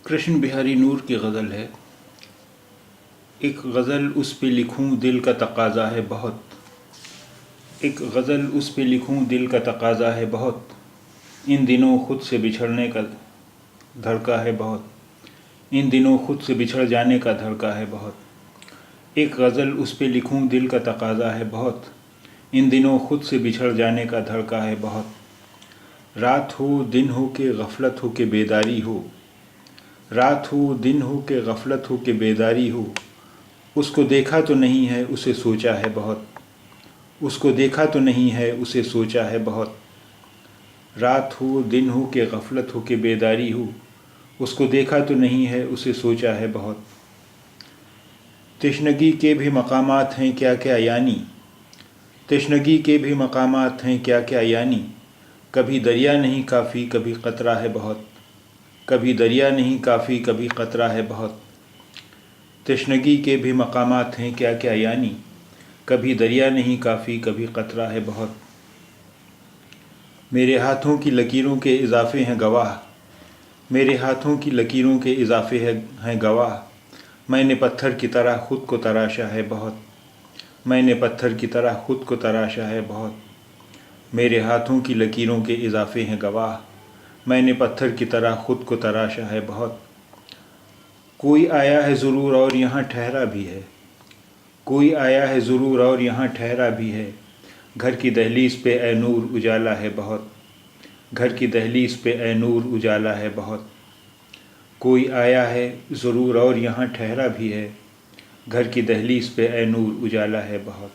कृष्ण बिहारी नूर की गज़ल है। एक गज़ल उस पे लिखूं दिल का तकाज़ा है बहुत, एक गज़ल उस पे लिखूं दिल का तकाज़ा है बहुत, इन दिनों खुद से बिछड़ने का धड़का है बहुत, इन दिनों खुद से बिछड़ जाने का धड़का है बहुत। एक गज़ल उस पे लिखूं दिल का तकाज़ा है बहुत, इन दिनों खुद से बिछड़ जाने का धड़का है बहुत। रात हो दिन हो के गफलत हो के बेदारी हो, रात हो दिन हो के गफलत हो के बेदारी हो, उसको देखा तो नहीं है उसे सोचा है बहुत, उसको देखा तो नहीं है उसे सोचा है बहुत। रात हो दिन हो के गफलत हो के बेदारी हो, उसको देखा तो नहीं है उसे सोचा है बहुत। तशनगी के भी मकामात हैं क्या क्या यानी, तशनगी के भी मकामात हैं क्या क्या यानी, कभी दरिया नहीं काफ़ी कभी क़तरा है बहुत, कभी दरिया नहीं काफ़ी कभी क़तरा है बहुत। तशनगी के भी मकामात हैं क्या क्या यानी, कभी दरिया नहीं काफ़ी कभी क़तरा है बहुत। मेरे हाथों की लकीरों के इज़ाफ़े हैं गवाह, मेरे हाथों की लकीरों के इज़ाफ़े हैं गवाह, मैंने पत्थर की तरह ख़ुद को तराशा है बहुत, मैंने पत्थर की तरह ख़ुद को तराशा है बहुत। मेरे हाथों की लकीरों के इज़ाफ़े हैं गवाह, मैंने पत्थर की तरह ख़ुद को तराशा है बहुत। कोई आया है ज़रूर और यहाँ ठहरा भी है, कोई आया है ज़रूर और यहाँ ठहरा भी है, घर की दहलीज़ पे ए नूर उजाला है बहुत, घर की दहलीज़ पे ए नूर उजाला है बहुत। कोई आया है ज़रूर और यहाँ ठहरा भी है, घर की दहलीज़ पे ए नूर उजाला है बहुत।